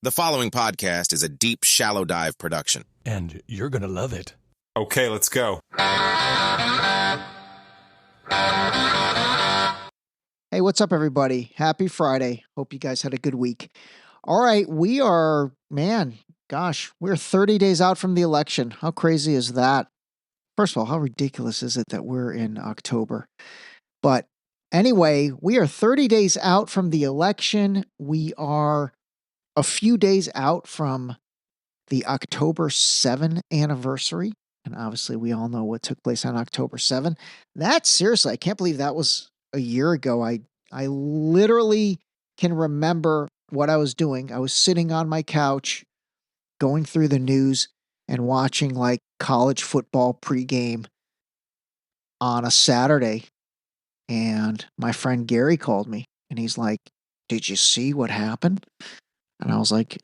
The following podcast is a deep, shallow dive production. And you're going to love it. Okay, let's go. Hey, what's up, everybody? Happy Friday. Hope you guys had a good week. All right, we're 30 days out from the election. How crazy is that? First of all, how ridiculous is it that we're in October? But anyway, we are 30 days out from the election. We are a few days out from the October 7 anniversary. And obviously, we all know what took place on October 7. Seriously, I can't believe that was a year ago. I literally can remember what I was doing. I was sitting on my couch, going through the news and watching like college football pregame on a Saturday. And my friend Gary called me and he's like, "Did you see what happened?" And I was like,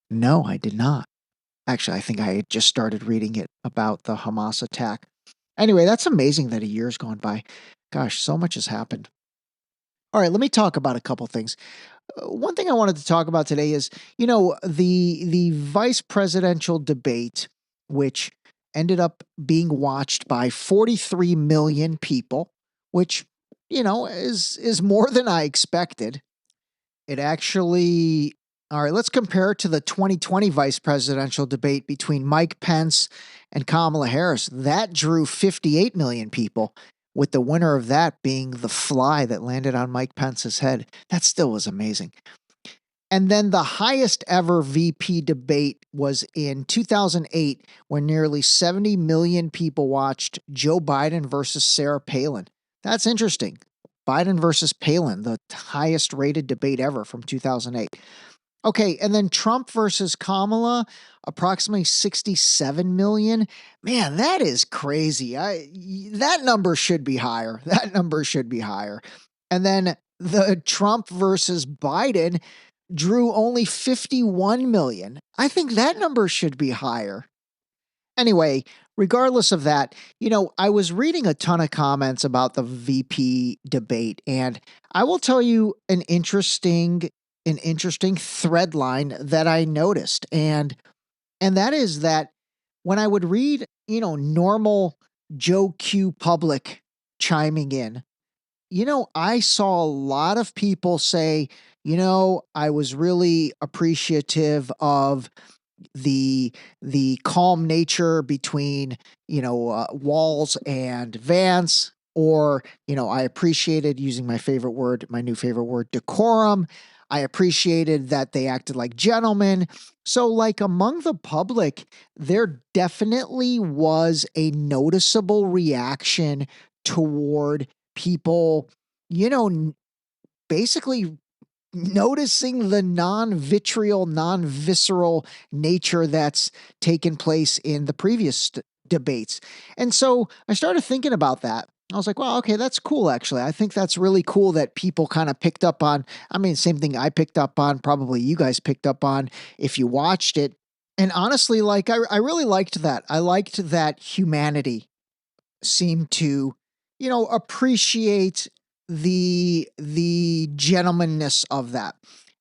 "No, I did not." Actually, I think I had just started reading it about the Hamas attack. Anyway, that's amazing that a year's gone by. Gosh, so much has happened. All right, let me talk about a couple things. One thing I wanted to talk about today is, the vice presidential debate, which ended up being watched by 43 million people, which, is more than I expected. It actually... All right, let's compare it to the 2020 vice presidential debate between Mike Pence and Kamala Harris. That drew 58 million people, with the winner of that being the fly that landed on Mike Pence's head. That still was amazing. And then the highest ever VP debate was in 2008, when nearly 70 million people watched Joe Biden versus Sarah Palin. That's interesting. Biden versus Palin, the highest rated debate ever from 2008. Okay, and then Trump versus Kamala, approximately 67 million. Man, that is crazy. That number should be higher. And then the Trump versus Biden drew only 51 million. I think that number should be higher. Anyway, regardless of that, I was reading a ton of comments about the VP debate, and I will tell you an interesting thread line that I noticed. And that is that when I would read, normal Joe Q public chiming in, I saw a lot of people say, I was really appreciative of the calm nature between, Walz and Vance, or, I appreciated, using my new favorite word, decorum. I appreciated that they acted like gentlemen. So, like, among the public, there definitely was a noticeable reaction toward people, basically noticing the non-vitriol, non-visceral nature that's taken place in the previous debates. And so I started thinking about that. I was like, well, okay, that's cool, actually. I think that's really cool that people kind of picked up on. I mean, same thing I picked up on, probably you guys picked up on if you watched it. And honestly, like, I really liked that. I liked that humanity seemed to, appreciate the gentlemanness of that.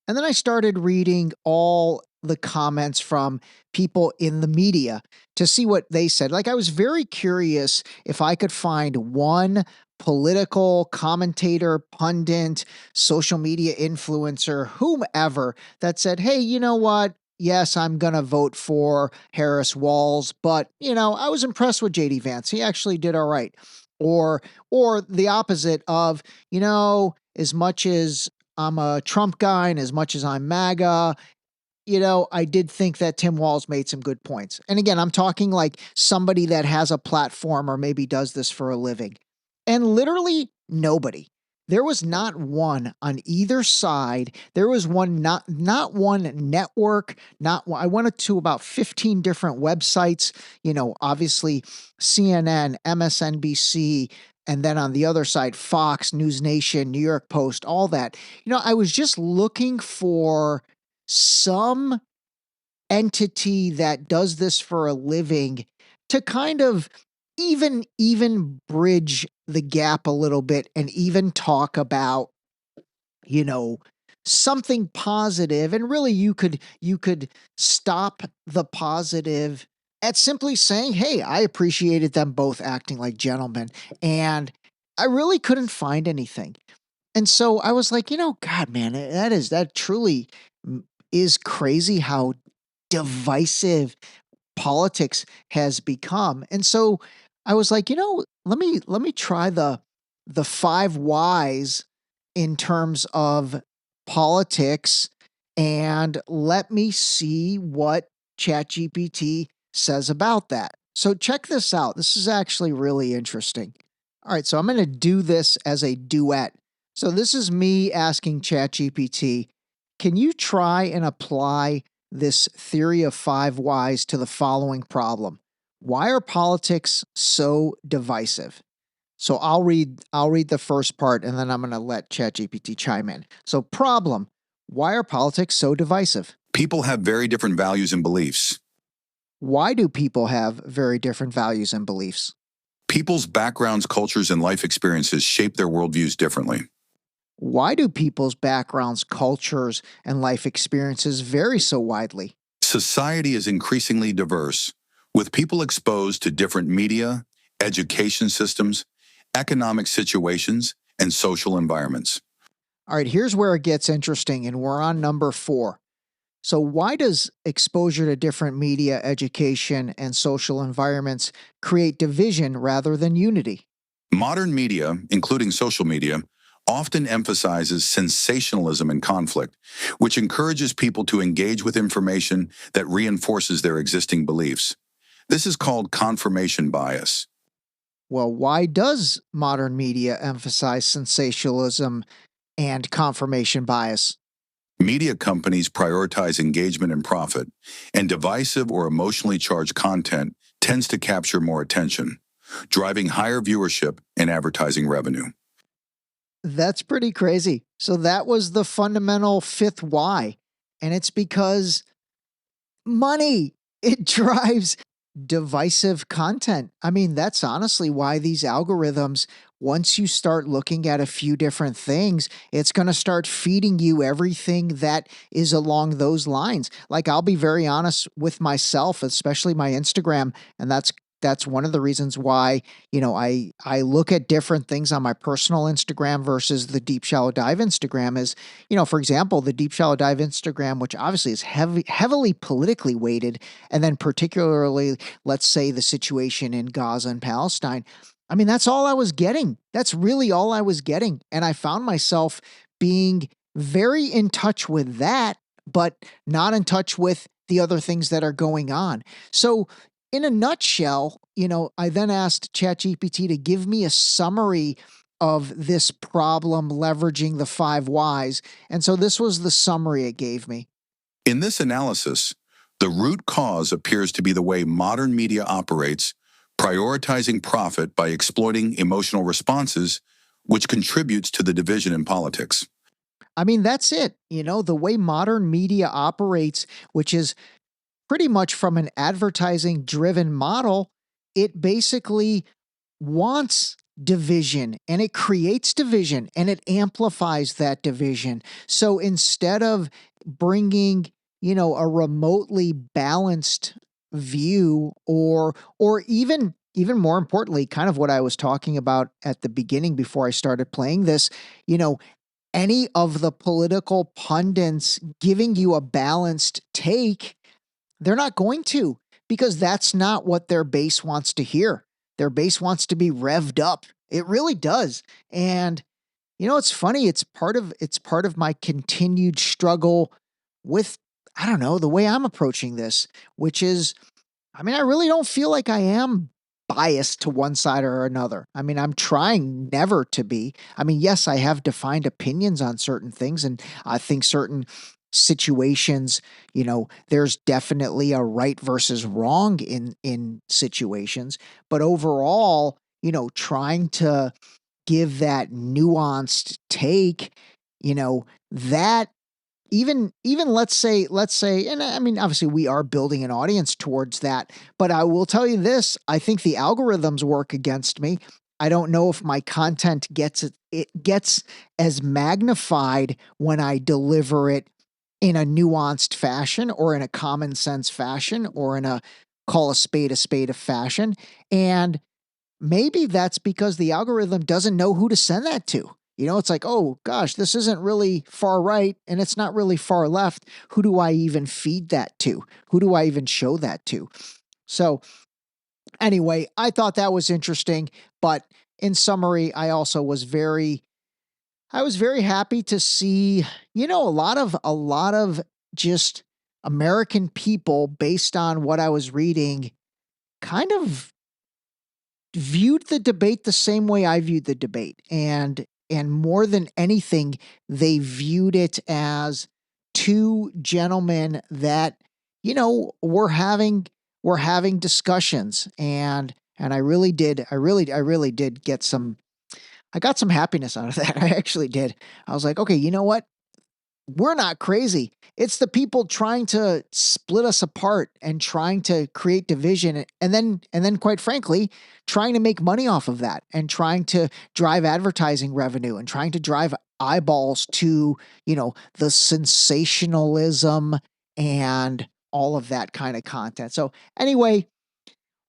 And then I started reading all the comments from people in the media to see what they said. Like, I was very curious if I could find one political commentator, pundit, social media influencer, whomever, that said, hey, you know what? Yes, I'm going to vote for Harris Walz, but, I was impressed with JD Vance. He actually did all right. Or the opposite of, as much as I'm a Trump guy and as much as I'm MAGA, I did think that Tim Walz made some good points. And again, I'm talking like somebody that has a platform or maybe does this for a living. And literally nobody. There was not one on either side. There was not one network, not one. I went to about 15 different websites, obviously CNN, MSNBC, and then on the other side, Fox, News Nation, New York Post, all that. I was just looking for some entity that does this for a living to kind of even bridge the gap a little bit and even talk about, something positive, and really you could stop the positive at simply saying, "Hey, I appreciated them both acting like gentlemen," and I really couldn't find anything. And so I was like, God, man, that truly is crazy how divisive politics has become. And so I was like, let me try the five whys in terms of politics, and let me see what ChatGPT says about that. So check this out. This is actually really interesting. All right, so I'm going to do this as a duet. So this is me asking ChatGPT, can you try and apply this theory of five whys to the following problem? Why are politics so divisive? So I'll read the first part, and then I'm going to let ChatGPT chime in. So problem, why are politics so divisive? People have very different values and beliefs. Why do people have very different values and beliefs? People's backgrounds, cultures, and life experiences shape their worldviews differently. Why do people's backgrounds, cultures, and life experiences vary so widely? Society is increasingly diverse, with people exposed to different media, education systems, economic situations, and social environments. All right, here's where it gets interesting, and we're on number 4. So, why does exposure to different media, education, and social environments create division rather than unity? Modern media, including social media, often emphasizes sensationalism and conflict, which encourages people to engage with information that reinforces their existing beliefs. This is called confirmation bias. Well, why does modern media emphasize sensationalism and confirmation bias? Media companies prioritize engagement and profit, and divisive or emotionally charged content tends to capture more attention, driving higher viewership and advertising revenue. That's pretty crazy. So, that was the fundamental fifth why. And it's because money, it drives divisive content. I mean, that's honestly why these algorithms, once you start looking at a few different things, it's going to start feeding you everything that is along those lines. Like, I'll be very honest with myself, especially my Instagram, and that's one of the reasons why, I look at different things on my personal Instagram versus the Deep Shallow Dive Instagram is, for example, the Deep Shallow Dive Instagram, which obviously is heavily politically weighted, and then particularly, let's say, the situation in Gaza and Palestine. I mean, that's all I was getting. That's really all I was getting. And I found myself being very in touch with that, but not in touch with the other things that are going on. So, in a nutshell, I then asked ChatGPT to give me a summary of this problem leveraging the five whys. And so this was the summary it gave me. In this analysis, the root cause appears to be the way modern media operates, prioritizing profit by exploiting emotional responses, which contributes to the division in politics. I mean, that's it. The way modern media operates, which is pretty much from an advertising driven model, it basically wants division, and it creates division, and it amplifies that division. So instead of bringing, a remotely balanced view, or even more importantly, kind of what I was talking about at the beginning before I started playing this, any of the political pundits giving you a balanced take, they're not going to, because that's not what their base wants to hear. Their base wants to be revved up. It really does. And it's funny, it's part of my continued struggle with, I don't know, the way I'm approaching this, which is, I mean, I really don't feel like I am biased to one side or another. I mean, I'm trying never to be. I mean, yes, I have defined opinions on certain things, and I think certain situations, there's definitely a right versus wrong in situations, but overall, trying to give that nuanced take, that even let's say, and I mean, obviously we are building an audience towards that, but I will tell you this, I think the algorithms work against me. I don't know if my content it gets as magnified when I deliver it in a nuanced fashion or in a common sense fashion or in a call a spade a fashion. And maybe that's because the algorithm doesn't know who to send that to. You know, it's like, oh gosh, this isn't really far right and it's not really far left. Who do I even feed that to? Who do I even show that to? So, anyway, I thought that was interesting, but in summary, I was very happy to see, a lot of just American people based on what I was reading kind of viewed the debate the same way I viewed the debate. And more than anything, they viewed it as two gentlemen that, were having discussions. And I really did get I got some happiness out of that. I actually did. I was like, okay, you know what? We're not crazy. It's the people trying to split us apart and trying to create division and then quite frankly, trying to make money off of that and trying to drive advertising revenue and trying to drive eyeballs to, the sensationalism and all of that kind of content. So anyway,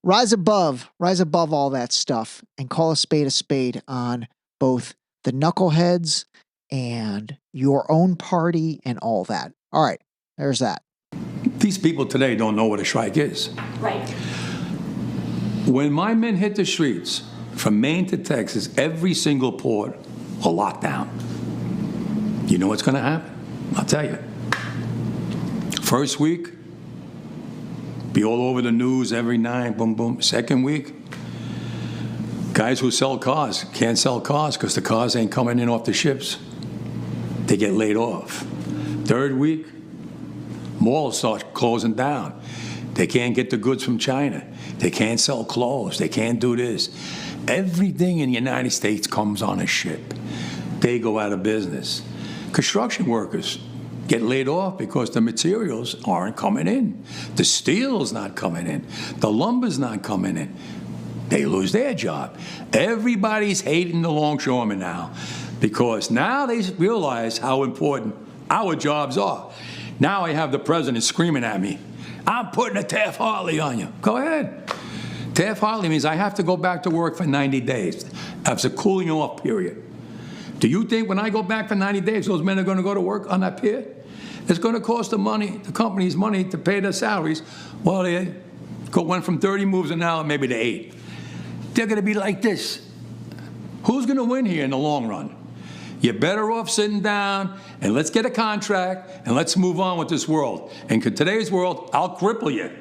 rise above all that stuff and call a spade on both the knuckleheads and your own party and all that. All right, there's that. These people today don't know what a strike is. Right. When my men hit the streets from Maine to Texas, every single port will lock down. You know what's going to happen? I'll tell you. First week, be all over the news every night, boom, boom. Second week, guys who sell cars can't sell cars because the cars ain't coming in off the ships. They get laid off. Third week, malls start closing down. They can't get the goods from China. They can't sell clothes. They can't do this. Everything in the United States comes on a ship. They go out of business. Construction workers get laid off because the materials aren't coming in. The steel's not coming in. The lumber's not coming in. They lose their job. Everybody's hating the longshoremen now because now they realize how important our jobs are. Now I have the president screaming at me, I'm putting a Taft-Hartley on you. Go ahead. Taft-Hartley means I have to go back to work for 90 days. That's a cooling off period. Do you think when I go back for 90 days, those men are going to go to work on that pier? It's going to cost the companies money to pay their salaries. Well, they went from 30 moves an hour maybe to 8. They're going to be like this. Who's going to win here in the long run? You're better off sitting down and let's get a contract and let's move on with this world. And in today's world, I'll cripple you.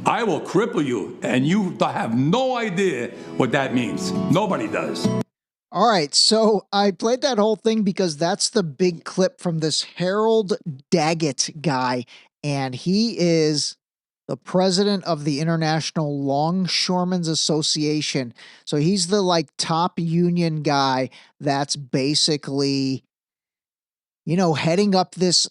I will cripple you, and you have no idea what that means. Nobody does. All right, so I played that whole thing because that's the big clip from this Harold Daggett guy, and he is the president of the International Longshoremen's Association. So he's the top union guy that's basically, heading up this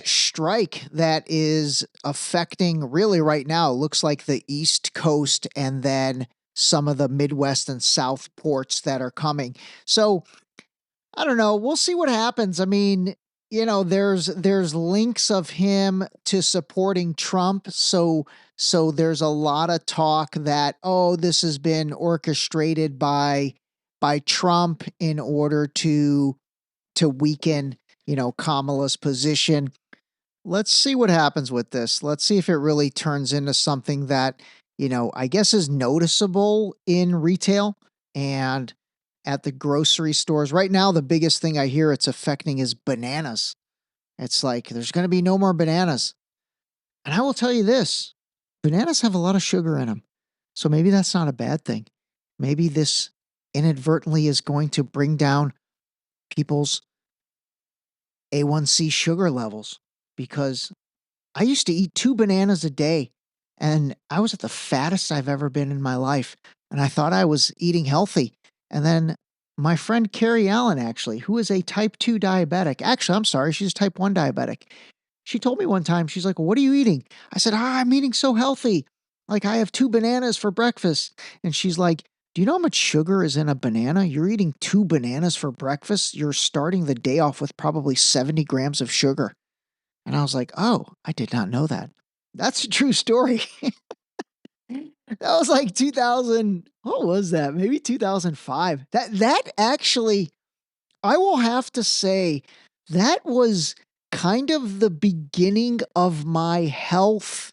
strike that is affecting really right now, looks like the East Coast and then some of the Midwest and South ports that are coming. So I don't know. We'll see what happens. I mean, there's links of him to supporting Trump. So there's a lot of talk that, this has been orchestrated by Trump in order to weaken, Kamala's position. Let's see what happens with this. Let's see if it really turns into something that, I guess is noticeable in retail and at the grocery stores. Right now, the biggest thing I hear it's affecting is bananas. It's like there's going to be no more bananas. And I will tell you this, bananas have a lot of sugar in them. So maybe that's not a bad thing. Maybe this inadvertently is going to bring down people's A1C sugar levels, because I used to eat 2 bananas a day and I was at the fattest I've ever been in my life. And I thought I was eating healthy. And then my friend Carrie Allen, actually, who is a type 2 diabetic, actually, I'm sorry, she's a type 1 diabetic. She told me one time, she's like, well, what are you eating? I said, I'm eating so healthy. Like I have 2 bananas for breakfast. And she's like, do do you know how much sugar is in a banana? You're eating 2 bananas for breakfast. You're starting the day off with probably 70 grams of sugar. And I was like, oh, I did not know that. That's a true story. That was like 2000. What was that? Maybe 2005. That actually, I will have to say, that was kind of the beginning of my health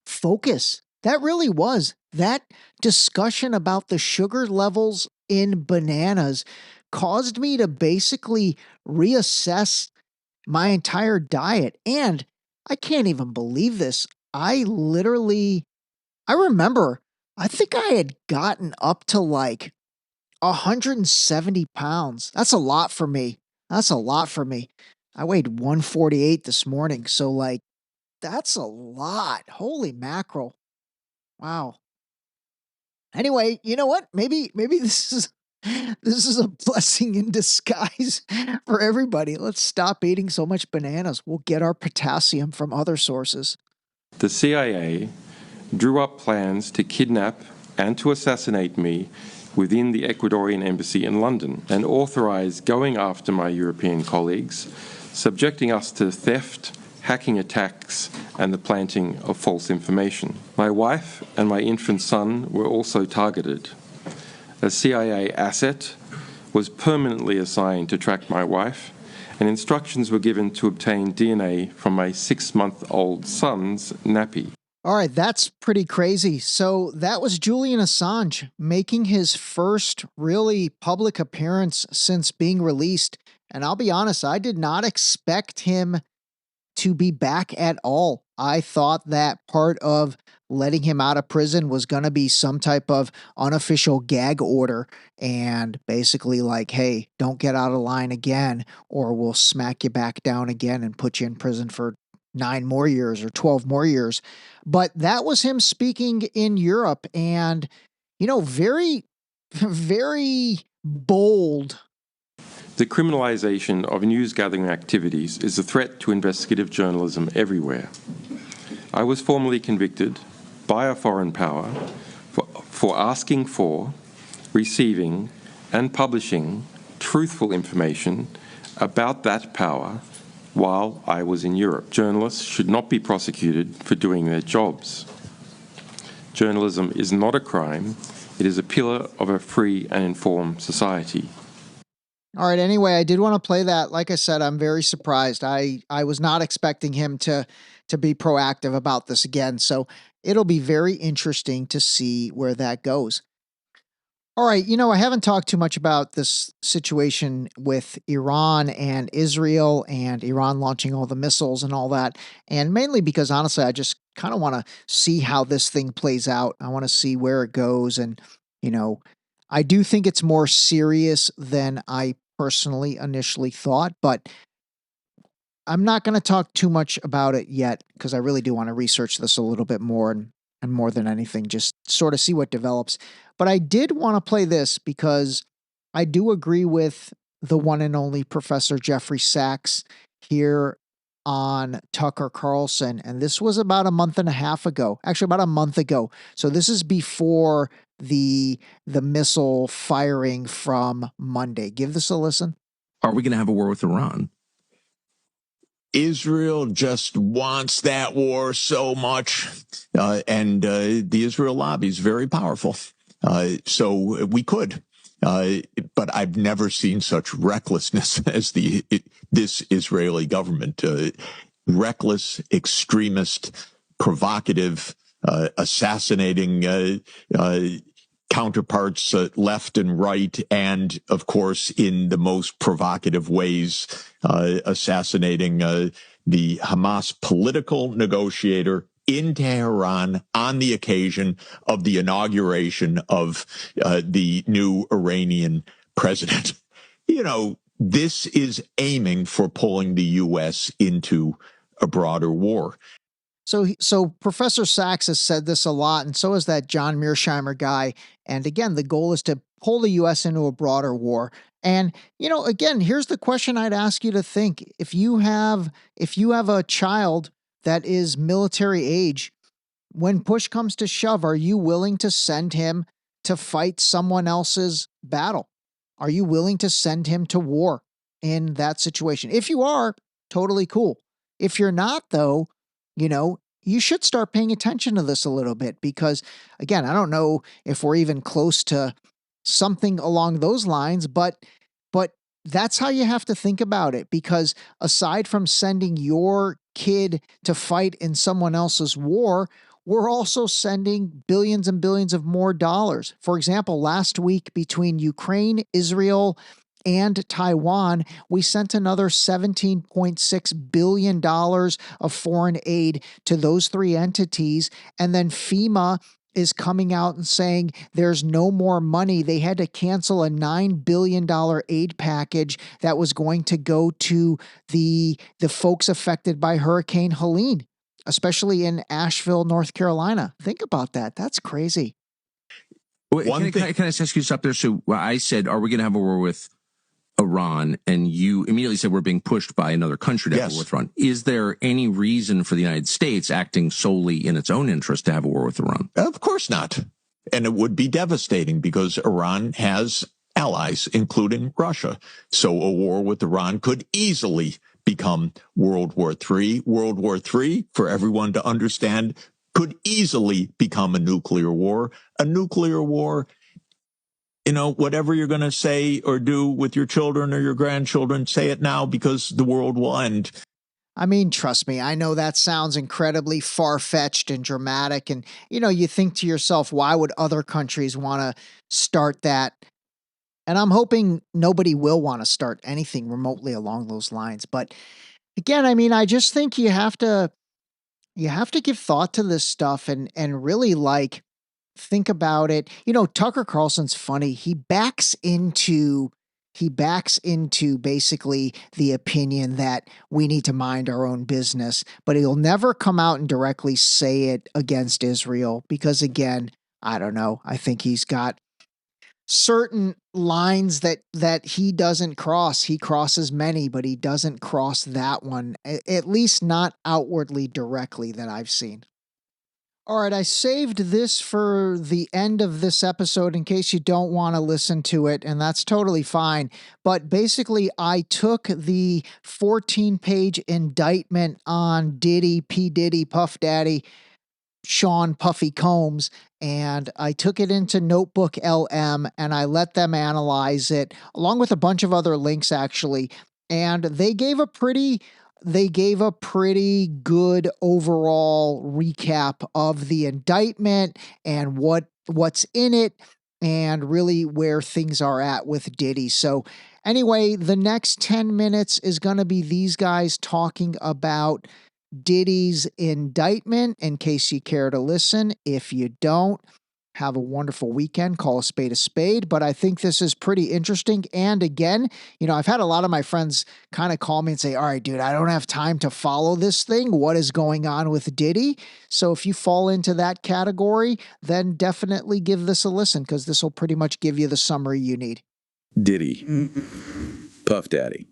focus. That really was. That discussion about the sugar levels in bananas caused me to basically reassess my entire diet. And I can't even believe this. I remember, I think I had gotten up to like 170 pounds. That's a lot for me. That's a lot for me. I weighed 148 this morning. So, like, that's a lot. Holy mackerel. Wow. Anyway, you know what? Maybe this is a blessing in disguise for everybody. Let's stop eating so much bananas. We'll get our potassium from other sources. The CIA drew up plans to kidnap and to assassinate me within the Ecuadorian embassy in London and authorized going after my European colleagues, subjecting us to theft, hacking attacks, and the planting of false information. My wife and my infant son were also targeted. A CIA asset was permanently assigned to track my wife, and instructions were given to obtain DNA from my 6-month-old son's nappy. All right, that's pretty crazy. So that was Julian Assange making his first really public appearance since being released. And I'll be honest, I did not expect him to be back at all. I thought that part of letting him out of prison was going to be some type of unofficial gag order and basically like, hey, don't get out of line again or we'll smack you back down again and put you in prison for 9 more years or 12 more years. But that was him speaking in Europe and, you know, very, very bold. The criminalization of news-gathering activities is a threat to investigative journalism everywhere. I was formally convicted by a foreign power for asking for, receiving, and publishing truthful information about that power while I was in Europe. Journalists should not be prosecuted for doing their jobs. Journalism is not a crime. It is a pillar of a free and informed society. All right, anyway, I did want to play that. Like I said, I'm very surprised. I was not expecting him to be proactive about this again. So it'll be very interesting to see where that goes. All right, you know, I haven't talked too much about this situation with Iran and Israel and Iran launching all the missiles and all that. And mainly because honestly, I just kind of want to see how this thing plays out. I want to see where it goes. And, you know, I do think it's more serious than I personally initially thought, but I'm not going to talk too much about it yet because I really do want to research this a little bit more and more than anything, just sort of see what develops. But I did want to play this because I do agree with the one and only Professor Jeffrey Sachs here on Tucker Carlson. And this was about a month and a half ago, actually about a month ago. So this is before the missile firing from Monday. Give this a listen. Are we going to have a war with Iran? Israel just wants that war so much, and the Israel lobby is very powerful. So we could, but I've never seen such recklessness as this Israeli government. Reckless, extremist, provocative, assassinating counterparts left and right, and of course in the most provocative ways assassinating the Hamas political negotiator in Tehran on the occasion of the inauguration of the new Iranian president. You know, this is aiming for pulling the U.S. into a broader war. So Professor Sachs has said this a lot, and so has that John Mearsheimer guy. And again, the goal is to pull the U.S. into a broader war. And, you know, again, here's the question I'd ask you to think. If you have a child that is military age, when push comes to shove, are you willing to send him to fight someone else's battle? Are you willing to send him to war in that situation? If you are, totally cool. If you're not, though, you should start paying attention to this a little bit because, again, I don't know if we're even close to something along those lines, but that's how you have to think about it, because aside from sending your kid to fight in someone else's war, we're also sending billions and billions of more dollars. For example, last week between Ukraine, Israel, and Taiwan, we sent another $17.6 billion of foreign aid to those three entities. And then FEMA is coming out and saying there's no more money. They had to cancel a $9 billion aid package that was going to go to the folks affected by Hurricane Helene, especially in Asheville, North Carolina. Think about that. That's crazy. Can I ask you something there? So I said, are we going to have a war with Iran? And you immediately said we're being pushed by another country to have a war with Iran. Is there any reason for the United States acting solely in its own interest to have a war with Iran? Of course not. And it would be devastating because Iran has allies, including Russia. So a war with Iran could easily become World War III. World War III, for everyone to understand, could easily become a nuclear war. A nuclear war, whatever you're going to say or do with your children or your grandchildren, say it now because the world will end. I mean, trust me, I know that sounds incredibly far-fetched and dramatic. And, you think to yourself, why would other countries want to start that? And I'm hoping nobody will want to start anything remotely along those lines. But again, I mean, I just think you have to give thought to this stuff and really think about it. Tucker Carlson's funny. He backs into basically the opinion that we need to mind our own business, but he'll never come out and directly say it against Israel because, again, I don't know. I think he's got certain lines that he doesn't cross. He crosses many, but he doesn't cross that one, at least not outwardly directly that I've seen. All right, I saved this for the end of this episode in case you don't want to listen to it, and that's totally fine. But basically, I took the 14-page indictment on Diddy, P. Diddy, Puff Daddy, Sean Puffy Combs, and I took it into Notebook LM, and I let them analyze it, along with a bunch of other links, actually, and they gave a pretty good overall recap of the indictment and what's in it and really where things are at with Diddy. So anyway, the next 10 minutes is going to be these guys talking about Diddy's indictment, in case you care to listen. If you don't, have a wonderful weekend. Call a spade. But I think this is pretty interesting. And again, I've had a lot of my friends kind of call me and say, all right, dude, I don't have time to follow this thing. What is going on with Diddy? So if you fall into that category, then definitely give this a listen, because this will pretty much give you the summary you need. Diddy, Puff Daddy,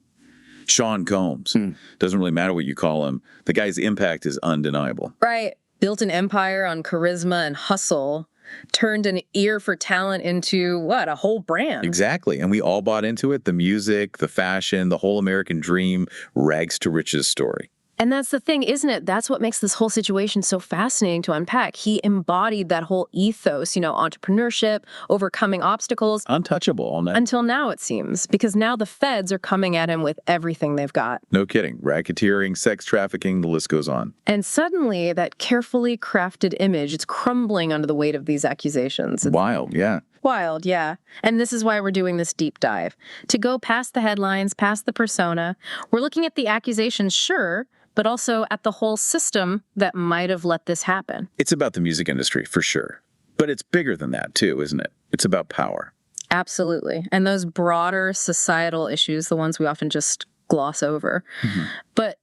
Sean Combs. Doesn't really matter what you call him. The guy's impact is undeniable. Right. Built an empire on charisma and hustle. Turned an ear for talent into, a whole brand. Exactly. And we all bought into it. The music, the fashion, the whole American dream, rags to riches story. And that's the thing, isn't it? That's what makes this whole situation so fascinating to unpack. He embodied that whole ethos, entrepreneurship, overcoming obstacles. Untouchable all night. Until now, it seems, because now the feds are coming at him with everything they've got. No kidding. Racketeering, sex trafficking, the list goes on. And suddenly, that carefully crafted image, it's crumbling under the weight of these accusations. It's wild, yeah. Wild, yeah. And this is why we're doing this deep dive. To go past the headlines, past the persona. We're looking at the accusations, sure, but also at the whole system that might have let this happen. It's about the music industry, for sure. But it's bigger than that, too, isn't it? It's about power. Absolutely. And those broader societal issues, the ones we often just gloss over. Mm-hmm. But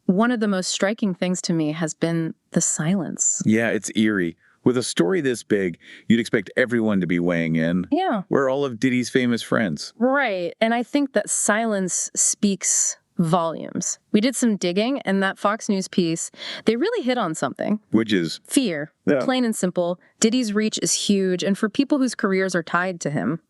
one of the most striking things to me has been the silence. Yeah, it's eerie. With a story this big, you'd expect everyone to be weighing in. Yeah. We're all of Diddy's famous friends. Right. And I think that silence speaks volumes. We did some digging, and that Fox News piece, they really hit on something. Which is? Fear. Yeah. Plain and simple. Diddy's reach is huge, and for people whose careers are tied to him,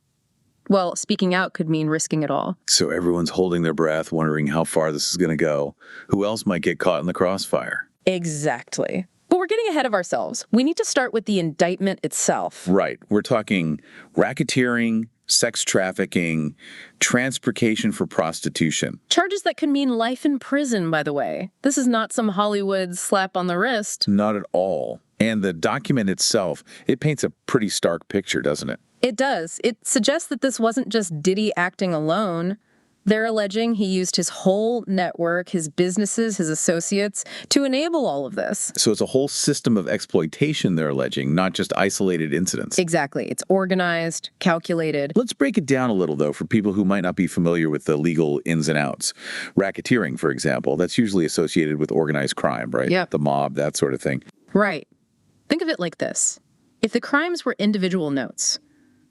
well, speaking out could mean risking it all. So everyone's holding their breath, wondering how far this is going to go. Who else might get caught in the crossfire? Exactly. But we're getting ahead of ourselves. We need to start with the indictment itself. Right. We're talking racketeering, sex trafficking, transportation for prostitution. Charges that could mean life in prison, by the way. This is not some Hollywood slap on the wrist. Not at all. And the document itself, it paints a pretty stark picture, doesn't it? It does. It suggests that this wasn't just Diddy acting alone. They're alleging he used his whole network, his businesses, his associates, to enable all of this. So it's a whole system of exploitation, they're alleging, not just isolated incidents. Exactly. It's organized, calculated. Let's break it down a little, though, for people who might not be familiar with the legal ins and outs. Racketeering, for example, that's usually associated with organized crime, right? Yep. The mob, that sort of thing. Right. Think of it like this. If the crimes were individual notes,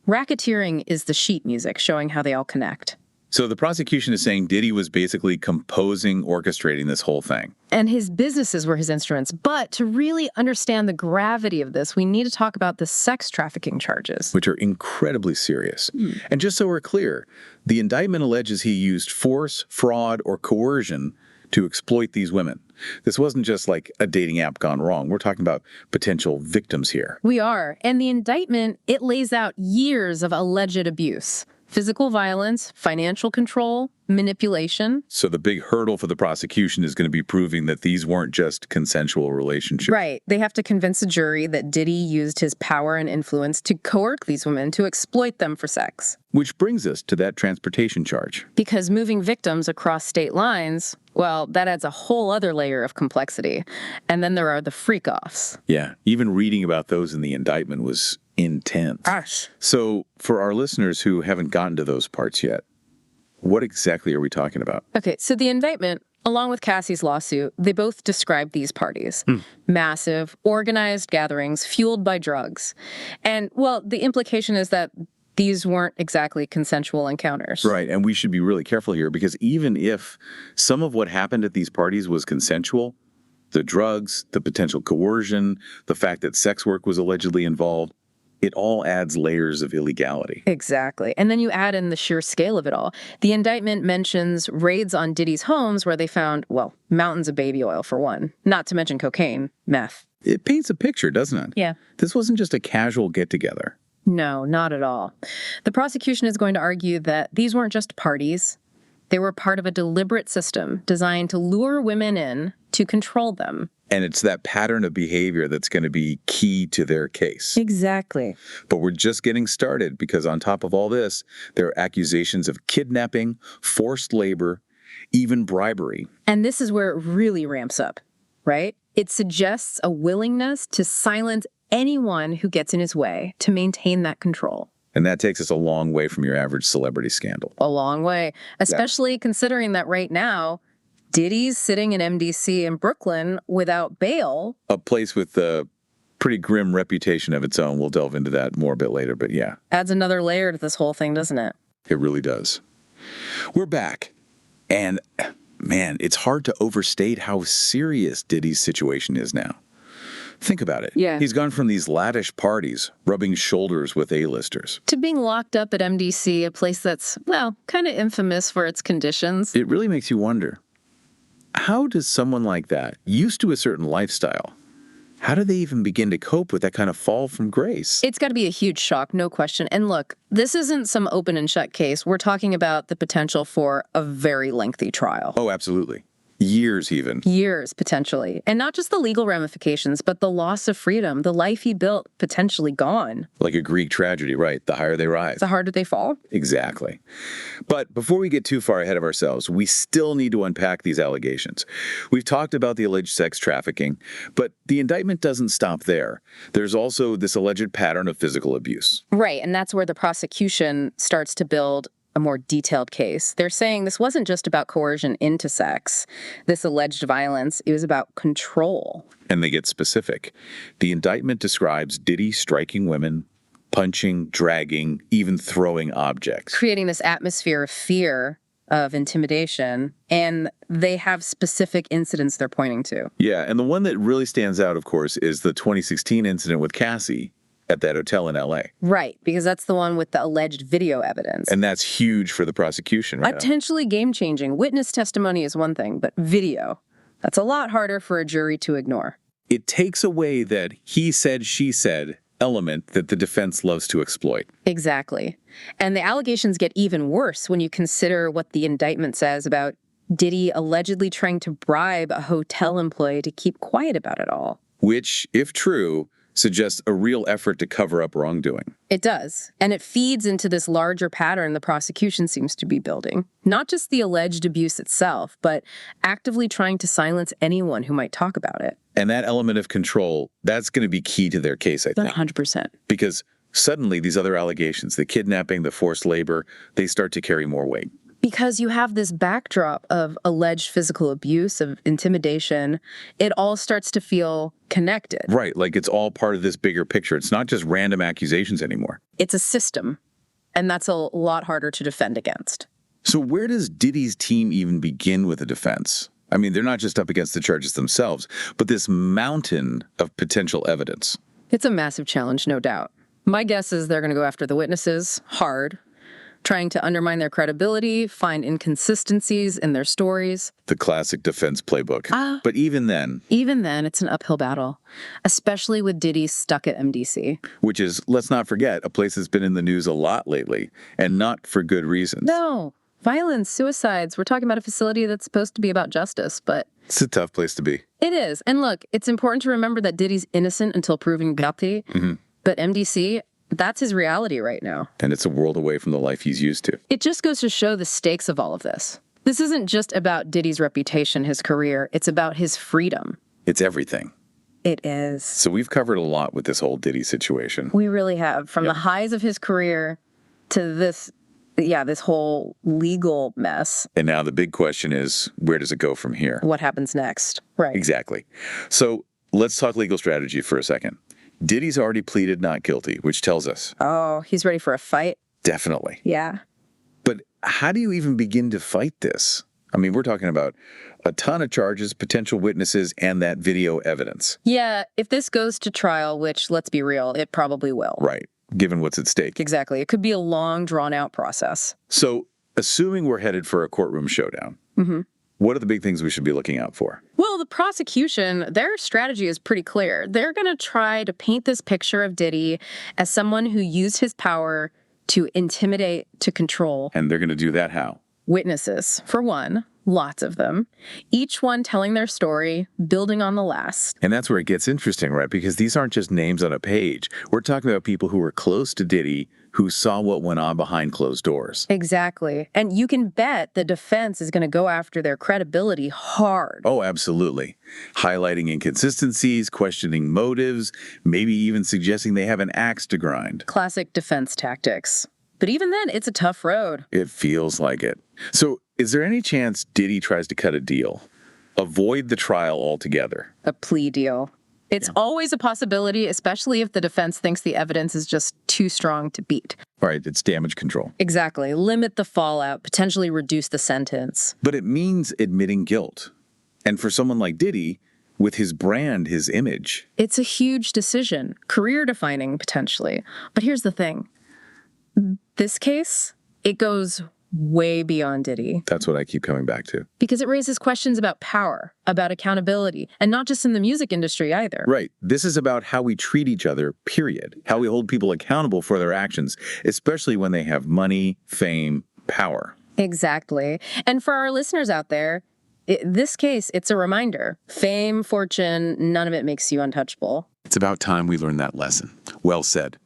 racketeering is the sheet music showing how they all connect. So the prosecution is saying Diddy was basically composing, orchestrating this whole thing. And his businesses were his instruments. But to really understand the gravity of this, we need to talk about the sex trafficking charges, which are incredibly serious. And just so we're clear, the indictment alleges he used force, fraud, or coercion to exploit these women. This wasn't just like a dating app gone wrong. We're talking about potential victims here. We are. And the indictment, it lays out years of alleged abuse. Physical violence, financial control, manipulation. So the big hurdle for the prosecution is going to be proving that these weren't just consensual relationships. Right. They have to convince a jury that Diddy used his power and influence to coerce these women, to exploit them for sex. Which brings us to that transportation charge. Because moving victims across state lines, well, that adds a whole other layer of complexity. And then there are the freak-offs. Yeah, even reading about those in the indictment was intense. Gosh. So for our listeners who haven't gotten to those parts yet, what exactly are we talking about? Okay, so the indictment, along with Cassie's lawsuit, they both describe these parties. Massive, organized gatherings fueled by drugs. And, well, the implication is that these weren't exactly consensual encounters. Right, and we should be really careful here because even if some of what happened at these parties was consensual, the drugs, the potential coercion, the fact that sex work was allegedly involved, it all adds layers of illegality. Exactly. And then you add in the sheer scale of it all. The indictment mentions raids on Diddy's homes where they found, well, mountains of baby oil for one, not to mention cocaine, meth. It paints a picture, doesn't it? Yeah. This wasn't just a casual get-together. No, not at all. The prosecution is going to argue that these weren't just parties. They were part of a deliberate system designed to lure women in to control them. And it's that pattern of behavior that's going to be key to their case. Exactly. But we're just getting started because on top of all this, there are accusations of kidnapping, forced labor, even bribery. And this is where it really ramps up, right? It suggests a willingness to silence anyone who gets in his way to maintain that control. And that takes us a long way from your average celebrity scandal. A long way, especially considering that right now, Diddy's sitting in MDC in Brooklyn without bail. A place with a pretty grim reputation of its own. We'll delve into that more a bit later, but yeah. Adds another layer to this whole thing, doesn't it? It really does. We're back. And man, it's hard to overstate how serious Diddy's situation is now. Think about it. Yeah. He's gone from these lavish parties, rubbing shoulders with A-listers, to being locked up at MDC, a place that's, well, kind of infamous for its conditions. It really makes you wonder, how does someone like that, used to a certain lifestyle, how do they even begin to cope with that kind of fall from grace? It's got to be a huge shock, no question. And look, this isn't some open and shut case. We're talking about the potential for a very lengthy trial. Oh, absolutely. Years even. Years, potentially. And not just the legal ramifications, but the loss of freedom, the life he built, potentially gone. Like a Greek tragedy, right? The higher they rise, the harder they fall. Exactly. But before we get too far ahead of ourselves, we still need to unpack these allegations. We've talked about the alleged sex trafficking, but the indictment doesn't stop there. There's also this alleged pattern of physical abuse. Right, and that's where the prosecution starts to build a more detailed case. They're saying this wasn't just about coercion into sex, this alleged violence, it was about control. And they get specific. The indictment describes Diddy striking women, punching, dragging, even throwing objects. Creating this atmosphere of fear of intimidation, and they have specific incidents they're pointing to. Yeah, and the one that really stands out, of course, is the 2016 incident with Cassie at that hotel in L.A. Right, because that's the one with the alleged video evidence. And that's huge for the prosecution right now. Potentially game-changing. Witness testimony is one thing, but video, that's a lot harder for a jury to ignore. It takes away that he said, she said element that the defense loves to exploit. Exactly. And the allegations get even worse when you consider what the indictment says about Diddy allegedly trying to bribe a hotel employee to keep quiet about it all. Which, if true, suggests a real effort to cover up wrongdoing. It does. And it feeds into this larger pattern the prosecution seems to be building. Not just the alleged abuse itself, but actively trying to silence anyone who might talk about it. And that element of control, that's going to be key to their case, I think. 100%. Because suddenly these other allegations, the kidnapping, the forced labor, they start to carry more weight. Because you have this backdrop of alleged physical abuse, of intimidation, it all starts to feel connected. Right, like it's all part of this bigger picture. It's not just random accusations anymore. It's a system, and that's a lot harder to defend against. So where does Diddy's team even begin with a defense? I mean, they're not just up against the charges themselves, but this mountain of potential evidence. It's a massive challenge, no doubt. My guess is they're going to go after the witnesses hard, trying to undermine their credibility, find inconsistencies in their stories. The classic defense playbook. But even then, it's an uphill battle, especially with Diddy stuck at MDC. Which is, let's not forget, a place that's been in the news a lot lately, and not for good reasons. No, violence, suicides. We're talking about a facility that's supposed to be about justice, but it's a tough place to be. It is. And look, it's important to remember that Diddy's innocent until proven guilty, but MDC, that's his reality right now. And it's a world away from the life he's used to. It just goes to show the stakes of all of this. This isn't just about Diddy's reputation, his career. It's about his freedom. It's everything. It is. So we've covered a lot with this whole Diddy situation. We really have. From the highs of his career to this whole legal mess. And now the big question is, where does it go from here? What happens next? Right. Exactly. So let's talk legal strategy for a second. Diddy's already pleaded not guilty, which tells us. Oh, he's ready for a fight? Definitely. Yeah. But how do you even begin to fight this? I mean, we're talking about a ton of charges, potential witnesses, and that video evidence. Yeah, if this goes to trial, which, let's be real, it probably will. Right, given what's at stake. Exactly. It could be a long, drawn-out process. So, assuming we're headed for a courtroom showdown, what are the big things we should be looking out for? Well, the prosecution, their strategy is pretty clear. They're going to try to paint this picture of Diddy as someone who used his power to intimidate, to control. And they're going to do that how? Witnesses, for one, lots of them, each one telling their story, building on the last. And that's where it gets interesting, right? Because these aren't just names on a page. We're talking about people who were close to Diddy, who saw what went on behind closed doors. Exactly. And you can bet the defense is going to go after their credibility hard. Oh, absolutely. Highlighting inconsistencies, questioning motives, maybe even suggesting they have an axe to grind. Classic defense tactics. But even then, it's a tough road. It feels like it. So, is there any chance Diddy tries to cut a deal? Avoid the trial altogether? A plea deal. It's always a possibility, especially if the defense thinks the evidence is just too strong to beat. Right, it's damage control. Exactly. Limit the fallout, potentially reduce the sentence. But it means admitting guilt. And for someone like Diddy, with his brand, his image. It's a huge decision, career-defining potentially. But here's the thing. This case, it goes way beyond Diddy. That's what I keep coming back to. Because it raises questions about power, about accountability, and not just in the music industry either. Right. This is about how we treat each other, period. How we hold people accountable for their actions, especially when they have money, fame, power. Exactly. And for our listeners out there, this case, it's a reminder. Fame, fortune, none of it makes you untouchable. It's about time we learned that lesson. Well said.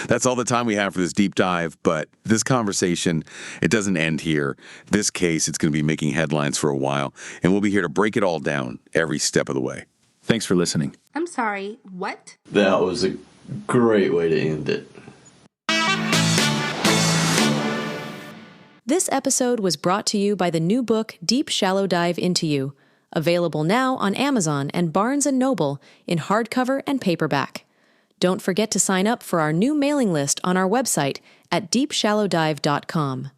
That's all the time we have for this deep dive, but this conversation, it doesn't end here. This case, it's going to be making headlines for a while, and we'll be here to break it all down every step of the way. Thanks for listening. I'm sorry, what? That was a great way to end it. This episode was brought to you by the new book, Deep Shallow Dive Into You, available now on Amazon and Barnes & Noble in hardcover and paperback. Don't forget to sign up for our new mailing list on our website at deepshallowdive.com.